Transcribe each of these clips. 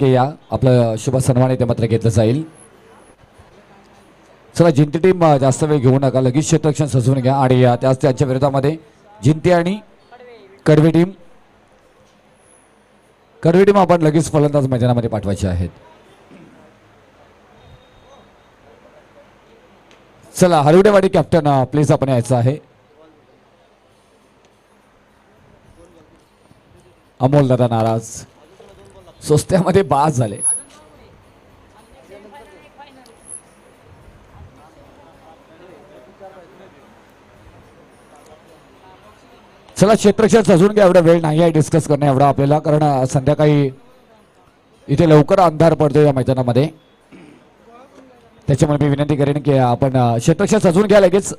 की या आपलं शुभ सन्मान इथे मात्र घेतलं जाईल. चला जिंती टीम जास्त वेळ घेऊ नका, लगेच क्षेत्ररक्षण सजवून घ्या आणि त्याच त्यांच्या विरोधामध्ये जिंती आणि कडवी टीम आपण लगेच फलंदाज मैदानामध्ये पाठवायचे आहेत. चला हरवडेवाडी कॅप्टन प्लीज आपण यायचं आहे. अमोल दादा नाराज, सोस्त्यामध्ये बाद झाले. चला क्षेत्ररक्षण सजून घ्या, एवढा वेळ नाही आहे डिस्कस करणे एवढा आपल्याला, कारण संध्याकाळी इथे लवकर अंधार पडतो या मैदानामध्ये. त्याच्यामुळे मी विनंती करेन की आपण क्षेत्ररक्षण सजवून घ्या, लगेच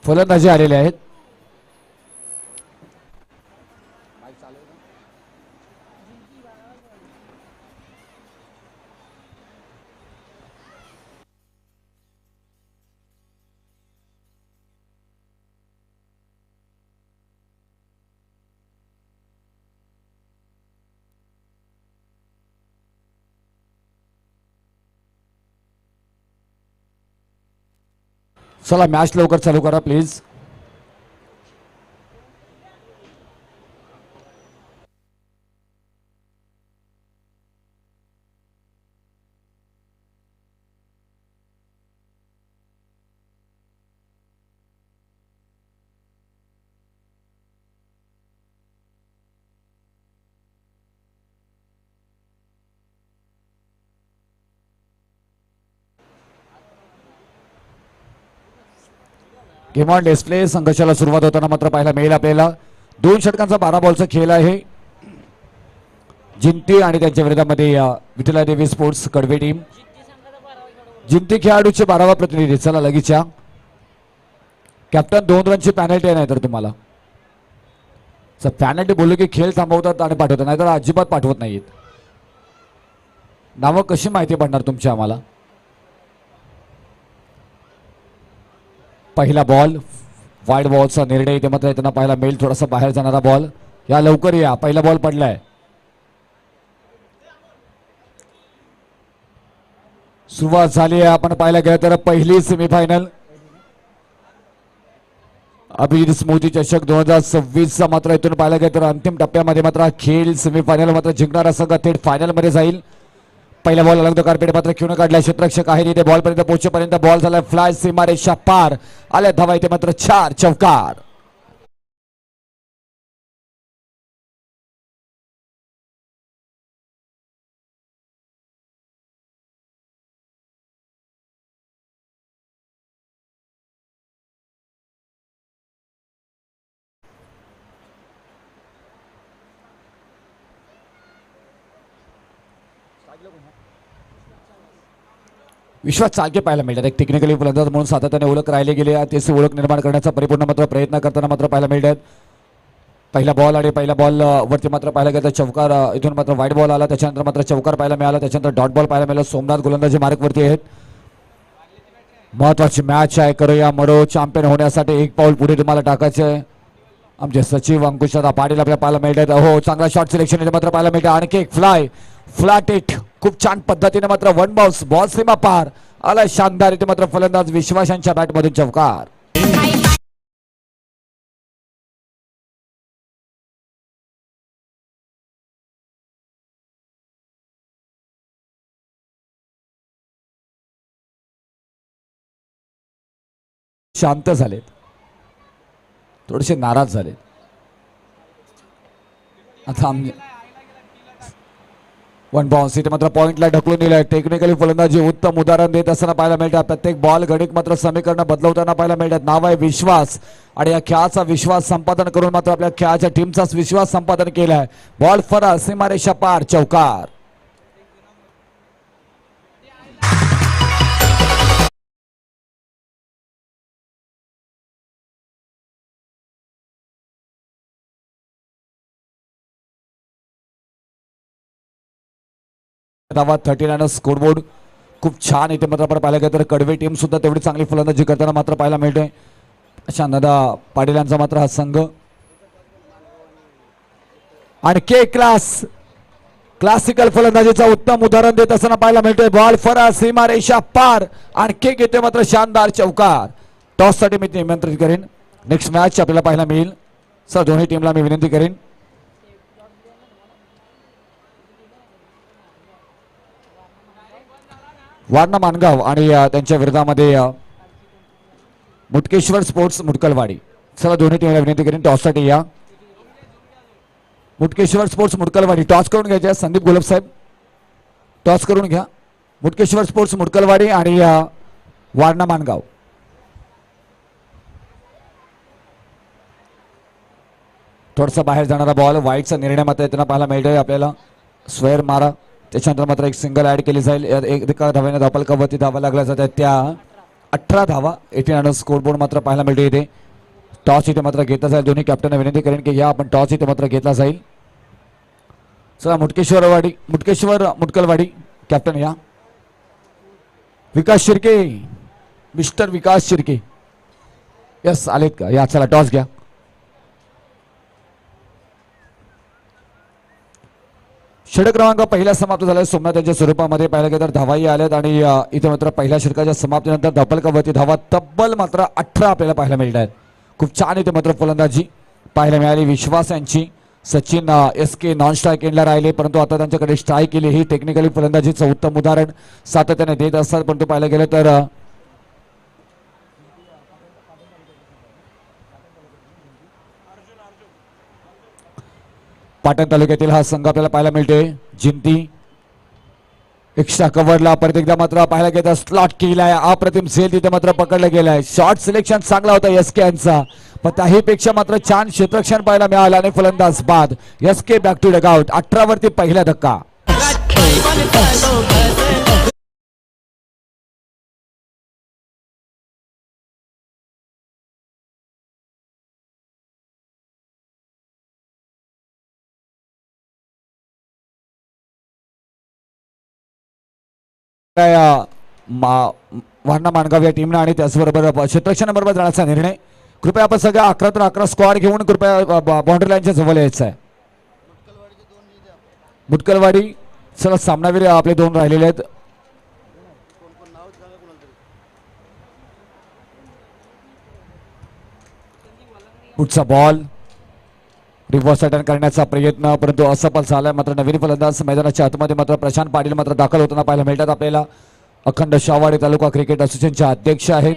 फलंदाजी आलेले आहेत. चला मॅच लवकर चालू करा प्लीज. Game on display. संघर्षाला सुरुवात होताना मात्र पाहायला मिळेल आपल्याला 2 षटकांचा 12 बॉलचा खेळ आहे. जिंती आणि त्यांच्या विरोधामध्ये विठ्ठलादेवी स्पोर्ट्स कडवे टीम. जिंती खेळाडूचे 12वा प्रतिनिधी. चला लगेचच्या कॅप्टन 2 रनची पॅनल्टी आहे, नाही तर तुम्हाला पॅनल्टी बोललो की खेळ थांबवतात आणि पाठवतात, नाहीतर अजिबात पाठवत नाहीत. नावं कशी माहिती पडणार तुमची आम्हाला. पहिला बॉल वाईड बॉलचा निर्णय इथे मात्र त्यांना पाहायला मिळेल. थोडासा बाहेर जाणारा बॉल. या लवकर या, पहिला बॉल पडलाय. सुरुवात झाली आहे. आपण पाहायला गेलं तर पहिली सेमीफायनल अभिजित स्मृती चषक 2026 चा मात्र इथून पाहायला गेलं तर अंतिम टप्प्यामध्ये मात्र खेळ सेमीफायनल मात्र जिंकणारा संघ थेट फायनल मध्ये जाईल. पहिला बॉल अलग कार्पेट मात्र खेळून काढलाय. क्षेत्ररक्षक आहे तिथे बॉल पर्यंत पोहोचेपर्यंत बॉल झालाय फ्लाय, सीमारेषा पार. आल्या धावा इथे मात्र 4 चौकार. विश्वास चालके पाहायला मिळतात. एक टेक्निकली फलंदाज म्हणून सातत्याने ओळख राहिले गेले, तेच ओळख निर्माण करण्याचा परिपूर्ण मात्र प्रयत्न करताना मात्र पाहायला मिळतात. पहिला बॉल आणि पहिल्या बॉल वरती मात्र पाहायला गेलं चौकार. इथून मात्र वाईट बॉल आला, त्याच्यानंतर मात्र चौकार पाहायला मिळाला, त्याच्यानंतर डॉट बॉल पाहायला मिळाला. सोमनाथ गोलंदाजी मार्कवरती आहेत. महत्वाची मॅच आहे. करूया मरो चॅम्पियन होण्यासाठी एक पाऊल पुढे तुम्हाला टाकायचं आहे. आमचे सचिव अंकुशदा पाटील आपल्याला पाहायला मिळतात. हो, चांगला शॉट सिलेक्शन इथे मात्र पाहायला मिळतं. आणखी एक फ्लाय, फ्लॅट हिट, खूप छान पद्धतीने मात्र वन बाउन्स, बॉल सीमा पार आला. शानदार इथे मात्र फलंदाज विश्वासांच्या बॅटमधून चौकार. शांत झालेत, थोडेसे नाराज झालेत. आता वन बाउन्स इथे मात्र पॉइंटला ढकलून दिलाय. टेक्निकली फलंदाजी उत्तम उदाहरण देत असताना पाहायला मिळतात. प्रत्येक बॉल गणित मात्र समीकरण बदलवताना पाहायला मिळतात. नाव आहे विश्वास आणि या खेळाचा विश्वास संपादन करून मात्र आपल्या खेळाच्या टीमचाच विश्वास संपादन केलाय. बॉल फरार, सीमारेषा पार, चौकार. धावा 39 स्कोरबोर्ड. खूप छान इथे मात्र आपण पाहायला गेलं तर कडवे टीम सुद्धा तेवढी चांगली फलंदाजी करताना मात्र पाहायला मिळते. शानदादा पाटील यांचा मात्र हा संघ आणखी एक क्लास क्लासिकल फलंदाजीचा उत्तम उदाहरण देत असताना पाहायला मिळतोय. बॉल फरार सीमा रेषा पार आणि किक येते मात्र शानदार चौकार. टॉस साठी मी निमंत्रित करेन. नेक्स्ट मॅच आपल्याला पाहायला मिळेल. सर दोन्ही टीमला मी विनंती करेन. वारणा मानगाव आणि त्यांच्या विरोधामध्ये मुटकेश्वर स्पोर्ट्स मुटकलवाडी. चला दोन्ही टीमला विनंती करेन टॉस साठी या. मुटकेश्वर स्पोर्ट्स मुटकलवाडी टॉस करून घ्यायचे. संदीप गुलाब साहेब टॉस करून घ्या. मुटकेश्वर स्पोर्ट्स मुटकलवाडी आणि वारणा मानगाव. थोडासा बाहेर जाणारा बॉल वाईटचा निर्णय मात्र येताना पाहायला मिळतोय आपल्याला. स्क्वेअर मारा त्याच्यानंतर मात्र एक सिंगल ऍड केली जाईल. एका धाव्याने धापलकावरती धावा लागल्या जातात त्या 18 धावा 18 रन स्कोरबोर्ड मात्र पाहायला मिळते इथे. टॉस इथे मात्र घेतला जाईल. दोन्ही कॅप्टनना विनंती करेन की या आपण टॉस इथे मात्र घेतला जाईल. चला मुटकेश्वर मुटकलवाडी कॅप्टन या. विकास शिर्के मिस्टर विकास शिर्के यस आलेत का या. चला टॉस घ्या. षटक क्रमांक पहिला समाप्त झाला. सोमनाथ यांच्या स्वरूपामध्ये पाहिलं गेलं तर धावाही आल्यात आणि इथे मात्र पहिल्या षटकाच्या समाप्तीनंतर धपलकावरती धावा तब्बल मात्र 18 आपल्याला पाहायला मिळत आहेत. खूप छान इथे मात्र फलंदाजी पाहायला मिळाली विश्वास यांची. सचिन SK नॉन स्ट्राईक एंडला राहिले परंतु आता त्यांच्याकडे स्ट्राईक केली. ही टेक्निकली फलंदाजीचं उत्तम उदाहरण सातत्याने देत असतात. परंतु पाहायला गेलं तर पाटण तालुक्यातील हा संघ आपल्याला पाहायला मिळतोय. जिंती एक्स्ट्रा कव्हरला परत एकदा मात्र पाहायला गेलं स्लॉट केलाय. अप्रतिम झेल तिथे मात्र पकडलं गेलाय. शॉर्ट सिलेक्शन चांगला होता SK यांचा पण त्याहीपेक्षा मात्र छान क्षेत्ररक्षण पाहायला मिळालं आणि फलंदाज बाद. SK back to dugout. 18 वरती पहिला धक्का. वारणा मानगाव या टीमनं आणि त्याचबरोबर क्षेत्ररक्षणाबरोबर जाण्याचा निर्णय. कृपया आपण सगळ्या 11 स्क्वॉड घेऊन कृपया बाउंड्री लाईनच्या जवळ यायचं आहे. मुटकलवाडी चला सामनावीर आपले 2 राहिलेले आहेत. पुढचा बॉल रिव्हर्स अटॅक करण्याचा प्रयत्न परंतु असफल झालाय. मात्र नवीन फलंदाज मैदानाच्या आतमध्ये मात्र प्रशांत पाटील मात्र दाखल होताना पाहायला मिळतात आपल्याला. अखंड शावाडी तालुका क्रिकेट असोसिएशनचे अध्यक्ष आहेत.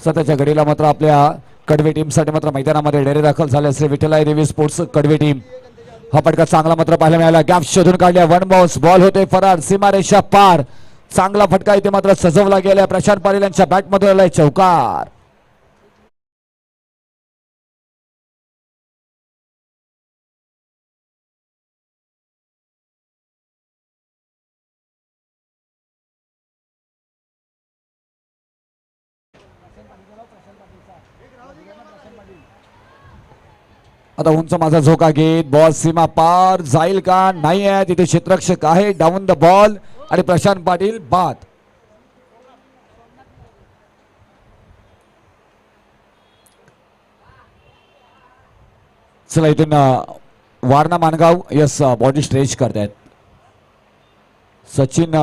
सध्याच्या घडीला मात्र आपल्या कडवे टीमसाठी मात्र मैदानामध्ये डेरे दाखल झाले असले. विठ्ठलाई देवी स्पोर्ट्स कडवे टीम. हा फटका चांगला मात्र पाहायला मिळाला. गॅप शोधून काढल्या. 1 बाउन्स बॉल होते फरार सीमारेषा पार. चांगला फटका इथे मात्र सजवला गेला. प्रशांत पाटील यांच्या बॅटमधून आलाय चौकार. आता उंच माझा झोका घेत बॉल सीमा पार जाईल का नाही आहे. तिथे क्षेत्ररक्षक आहे. डाऊन द बॉल आणि प्रशांत पाटील बाद. चला इथून Warna Mangaon yes body stretch करतायत. सचिन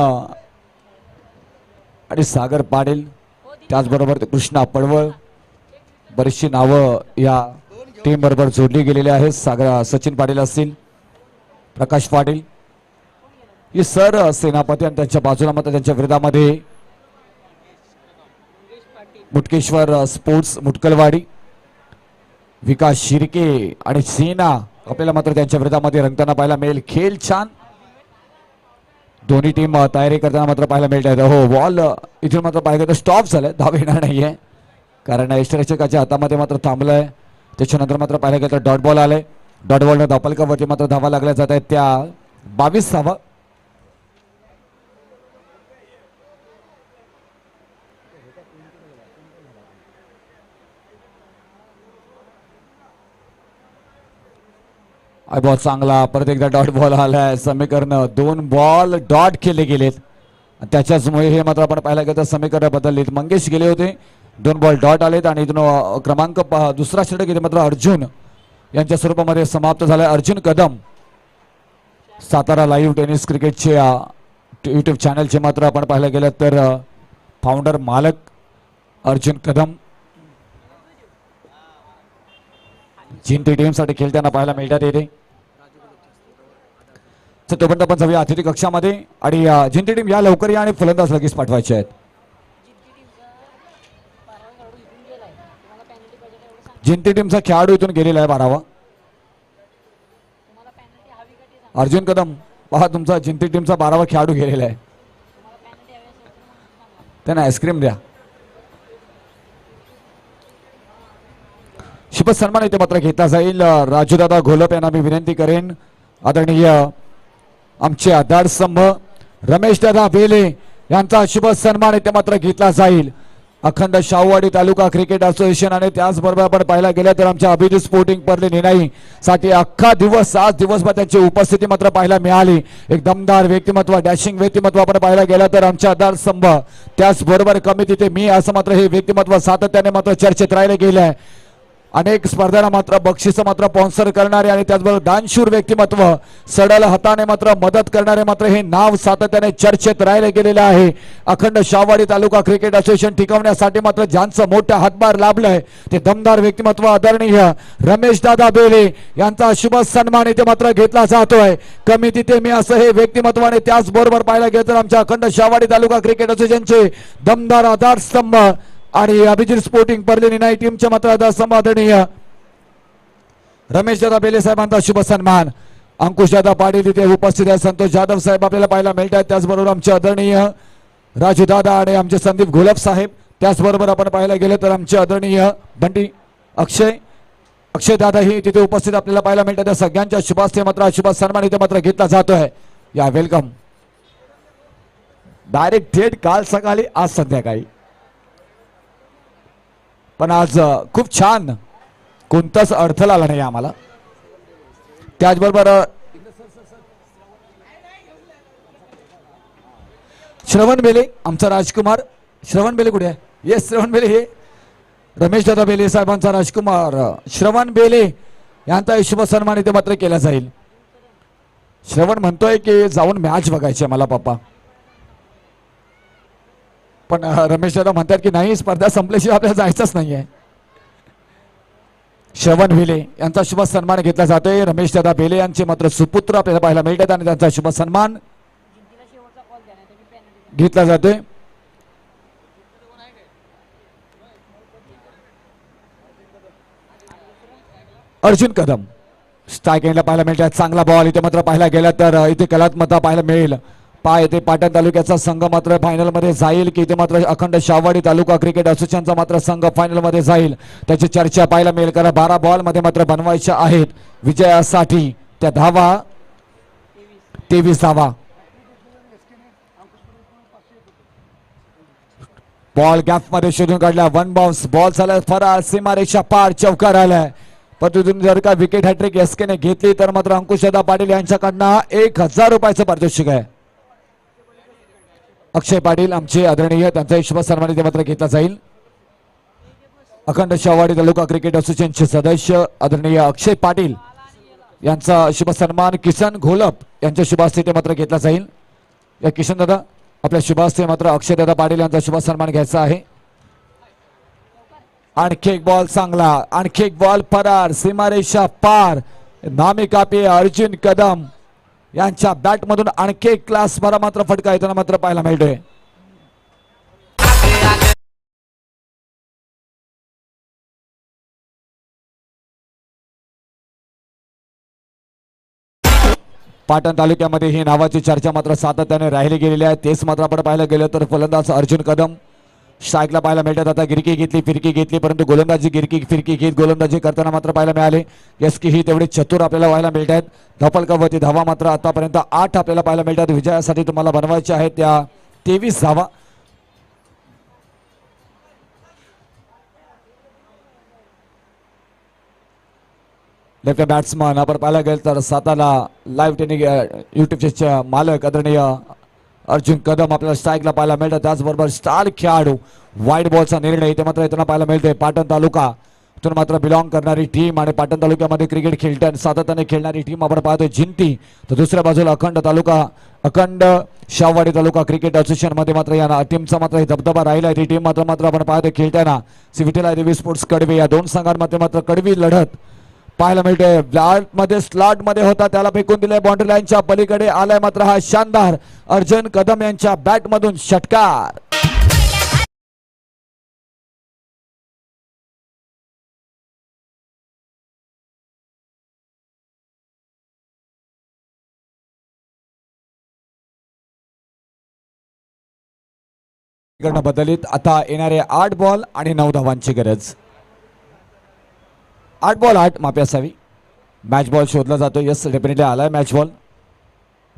आणि सागर पाटील त्याचबरोबर कृष्णा पडवळ बरीचशी नावं या टीम बरोबर जोडली गेलेली आहेत. सचिन पाटील असतील प्रकाश पाटील ही सर सेनापती आणि त्यांच्या बाजूला मात्र त्यांच्या विरोधामध्ये मुटकेश्वर स्पोर्ट्स मुटकलवाडी विकास शिर्के आणि सेना आपल्याला मात्र त्यांच्या विरोधामध्ये रंगताना पाहायला मिळेल. खेळ छान दोन्ही टीम तयारी करताना मात्र पाहायला मिळत आहेत. हो बॉल इथून मात्र पाहिजे तर स्टॉप झालाय. धाव येणार नाहीये कारण यष्टरक्षकाच्या हातामध्ये मात्र थांबलाय. त्याच्यानंतर मात्र पाहायला गेलं तर डॉट बॉल आलाय. डॉट बॉलने धापलकावरती मात्र धावा लागल्या जात आहेत त्या 22 धावा. बॉल चांगला परत एकदा डॉट बॉल आलाय. समीकरण 2 बॉल डॉट केले गेलेत त्याच्याचमुळे हे मात्र आपण पाहायला गेलं तर समीकरण बदललीत. मंगेश गेले होते 2 बॉल डॉट आलेत आणि इथून क्रमांक दुसरा षटक इथे मात्र अर्जुन यांच्या स्वरूपामध्ये समाप्त झालाय. अर्जुन कदम सातारा लाईव्ह टेनिस क्रिकेटचे यूट्यूब चॅनलचे मात्र आपण पाहायला गेलं तर फाउंडर मालक अर्जुन कदम जिंती टीमसाठी खेळताना पाहायला मिळतात येते. तोपर्यंत आपण जाऊया अतिथी कक्षामध्ये आणि जिंती टीम या लवकर या आणि फलंदाज लगेच पाठवायचे आहेत. जिंती टीमचा खेळाडू इथून गेलेला आहे 12वा. अर्जुन कदम पहा तुमचा जिंती टीमचा 12वा खेळाडू गेलेला आहे. त्यांना आईस्क्रीम द्या. शुभ सन्मान इथे मात्र घेतला जाईल. राजूदादा घोलप यांना मी विनंती करेन. आदरणीय आमचे आधार स्तंभ रमेश दादा बेले यांचा शुभ सन्मान इथे मात्र घेतला जाईल. अखंड शाहूवाडी तालुका क्रिकेट असोसिएशन आणि त्याचबरोबर आपण पाहायला गेलं तर आमच्या अभिजित स्पोर्टिंग परली निनाई साठी अख्खा दिवस आज दिवसभर त्यांची उपस्थिती मात्र पाहायला मिळाली. एक दमदार व्यक्तिमत्व डॅशिंग व्यक्तिमत्व आपण पाहायला गेलं तर आमच्या आधार स्तंभ त्याचबरोबर कमी तिथे मी असं मात्र हे व्यक्तिमत्व सातत्याने मात्र चर्चेत राहिले गेले आहे. अनेक स्पर्धांना मात्र बक्षीस मात्र स्पॉन्सर करणारे आणि त्याचबरोबर दानशूर व्यक्तिमत्व सडल हाताने मात्र मदत करणारे मात्र हे नाव सातत्याने चर्चेत राहिले गेलेले आहे. अखंड शाहूवाडी तालुका क्रिकेट असोसिएशन टिकवण्यासाठी मात्र ज्यांचं मोठा हातभार लाभलाय ते दमदार व्यक्तिमत्व आदरणीय रमेश दादा बेले यांचा शुभ सन्मान इथे मात्र घेतला जातोय. कमी तिथे मी असं हे व्यक्तिमत्व आणि त्याचबरोबर पाहायला गेलं तर आमच्या अखंड शाहूवाडी तालुका क्रिकेट असोसिएशनचे दमदार आधार स्तंभ आणि अभिजित स्पोर्टिंग परली निनाई टीमच्या मात्र आधार स्तंभ आदरणीय रमेश दादा बेले साहेबांचा शुभ सन्मान. अंकुश दादा पाटील तिथे उपस्थित आहे. संतोष जाधव साहेब आपल्याला पाहायला मिळत आहेत. त्याचबरोबर आमचे आदरणीय राजू दादा आणि आमचे संदीप घोलप साहेब. त्याचबरोबर आपण पाहायला गेलं तर आमचे आदरणीय बंटी अक्षय दादा ही तिथे उपस्थित आपल्याला पाहायला मिळतात. त्या सगळ्यांच्या शुभास्ते मात्र शुभ सन्मान इथे मात्र घेतला जातोय. या वेलकम. डायरेक्ट थेट काल सकाळी आज संध्याकाळी पण आज खूप छान कोणताच अडथळा आला नाही आम्हाला. त्याचबरोबर श्रवण बेले आमचा राजकुमार. श्रवण बेले कुठे आहे? येस श्रवण बेले हे रमेश दादा बेले साहेबांचा राजकुमार श्रवण बेले यांचा शुभ सन्मान इथे मात्र केला जाईल. श्रवण म्हणतोय की जाऊन मॅच बघायची मला पप्पा, पण रमेश दादा म्हणतात की नाही स्पर्धा संपल्याशिवाय आपल्याला जायचंच नाहीये. श्रवण बेले यांचा शुभ सन्मान घेतला जातोय. रमेश दादा बेले यांचे मात्र सुपुत्र आपल्याला पाहायला मिळतात आणि त्यांचा शुभ सन्मान घेतला जातोय. अर्जुन कदम स्ट्राईक एंडला पाहायला मिळतात. चांगला बॉल इथे मात्र पाहायला गेला तर इथे कलात्मकता पाहायला मिळेल. येथे पाटण तालुक्याचा संघ मात्र फायनल मध्ये जाईल की इथे मात्र अखंड शाहूवाडी तालुका क्रिकेट असोसिएशनचा मात्र संघ फायनल मध्ये जाईल त्याची चर्चा पाहायला मिळेल. कारण 12 बॉल मध्ये मात्र बनवायच्या आहेत विजयासाठी. त्या धावा 23 धावा. बॉल गॅप मध्ये शोधून काढला. 1 बाउन्स बॉल झाला फरार सीमारेषा पार चौकार आलाय. पण तिथून जर का विकेट हॅट्रिक एसकेने घेतली तर मात्र अंकुशदा पाटील यांच्याकडनं 1000 रुपयाचं पारितोषिक आहे. अक्षय पाटील आमचे आदरणीय त्यांचा शुभ सन्मान इथे मात्र घेतला जाईल. अखंड शाहूवाडी तालुका क्रिकेट असोसिएशनचे सदस्य आदरणीय अक्षय पाटील यांचा शुभ सन्मान किसन घोलप यांच्या शुभ हस्ते मात्र घेतला जाईल. या किशन दादा आपल्या शुभ हस्ते मात्र अक्षय दादा पाटील यांचा शुभ सन्मान घ्यायचा आहे. आणखी एक बॉल चांगला. आणखी एक बॉल फरार सीमारेषा पार. नामी कापी अर्जुन कदम यांच्या बॅट मधून आणखी एक क्लास भरा मात्र फटका येताना मात्र पाहायला मिळतोय. पाटण तालुक्यामध्ये ही नावाची चर्चा मात्र सातत्याने राहिली गेलेली आहे. तेच मात्र आपण पाहायला गेलं तर फलंदाज अर्जुन कदम स्ट्राईकला पाहायला मिळतात. आता गिरकी घेतली फिरकी घेतली परंतु गोलंदाजी गिरकी फिरकी घेत गोलंदाजी करताना मात्र पाहायला मिळाले. यस की ही तेवढे चतुर आपल्याला पाहायला मिळत आहेत. धपलकवती धावा मात्र आतापर्यंत 8 आपल्याला पाहायला मिळतात. विजयासाठी तुम्हाला बनवायच्या आहेत त्या 23 धावा. लेफ्ट बॅट्समन आपण पाहायला गेलं तर सातारा लाईव्ह टेनिंग युट्यूबचे मालक आदरणीय अर्जुन कदम आपल्याला स्ट्राईकला पाहायला मिळतात. त्याचबरोबर स्टार खेळाडू वाईट बॉलचा निर्णय इथे मात्र येताना पाहायला मिळतोय. पाटण तालुका तिथून मात्र बिलॉंग करणारी टीम आणि पाटण तालुक्यामध्ये क्रिकेट खेळताना सातत्याने खेळणारी टीम आपण पाहतोय जिंती. तर दुसऱ्या बाजूला अखंड शाहवाडी तालुका क्रिकेट असोसिएशन मध्ये मात्र या टीमचा मात्र दबदबा राहिला. ती टीम मात्र आपण पाहतोय खेळताना श्री विठ्ठल देवी स्पोर्ट्स कडवी या दोन संघांमध्ये मात्र कडवी लढत पाहायला मिळते. स्लॉट मध्ये होता त्याला फेकून दिले. बाउंड्री लाईनच्या पलीकडे आलाय मात्र हा शानदार अर्जुन कदम यांच्या बॅट मधून षटकार. बदलित आता येणारे 8 बॉल आणि 9 धावांची गरज. 8 बॉल 8 माफी असावी. मॅच बॉल शोधला जातो. यस डेफिनेटली आलाय मॅच बॉल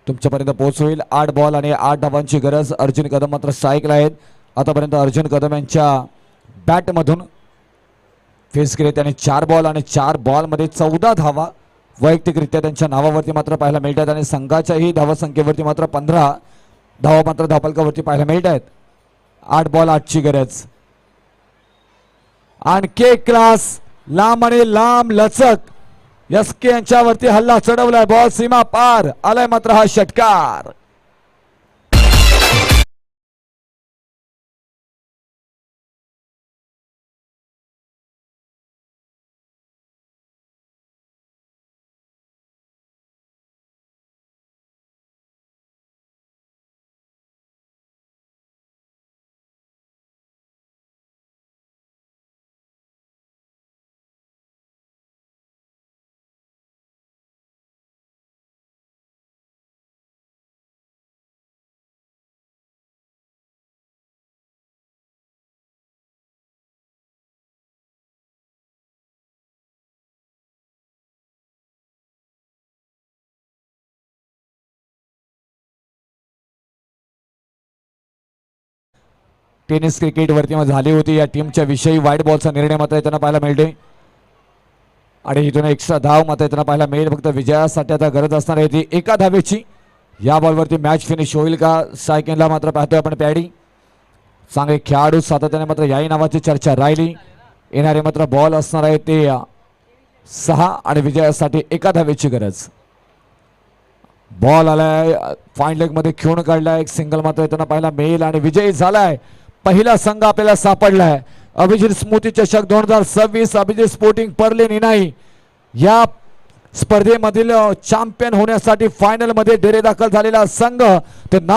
तुमच्यापर्यंत पोहोच होईल. 8 बॉल आणि 8 धावांची गरज. अर्जुन कदम मात्र स्ट्राईकला आहेत. आतापर्यंत अर्जुन कदम यांच्या बॅटमधून फेस केले त्याने 4 बॉल आणि 4 बॉलमध्ये 14 धावा वैयक्तिकरित्या त्यांच्या नावावरती मात्र पाहायला मिळतात आणि संघाच्याही धावसंख्येवरती मात्र 15 धावा मात्र धावफलकावरती पाहायला मिळत आहेत. 8 बॉल 8 ची गरज. आणखी क्लास लांब आणि लांब लचक एसके यांच्यावरती हल्ला चढवलाय. बॉल सीमा पार आलाय मात्र हा षटकार. टेनिस क्रिकेट वरती झाली होती या टीमच्या विषयी. वाईट बॉलचा निर्णय मात्र येताना पाहायला मिळते आणि इथून एक्स्ट्रा धाव मात्र येताना पाहायला मिळेल. फक्त विजयासाठी आता गरज असणार आहे ती एका धावेची. या बॉलवरती मॅच फिनिश होईल का? सायकलला मात्र पाहतोय आपण पॅडी. चांगले खेळाडू सातत्याने मात्र याही नावाची चर्चा राहिली. येणारे मात्र बॉल असणार आहे ते 6 आणि विजयासाठी एका धावेची गरज. बॉल आलाय फाईन लेग मध्ये खेळून काढलाय. एक सिंगल मात्र येताना पाहायला मिळेल आणि विजयी झालाय. पहिला संघ आपल्याला सापडलाय. अभिजित स्मृती चषक 2026 अभिजित स्पोर्टिंग पर्ले निनाई या स्पर्धेमधील चॅम्पियन होण्यासाठी फायनल मध्ये डेरे दाखल झालेला संघ ते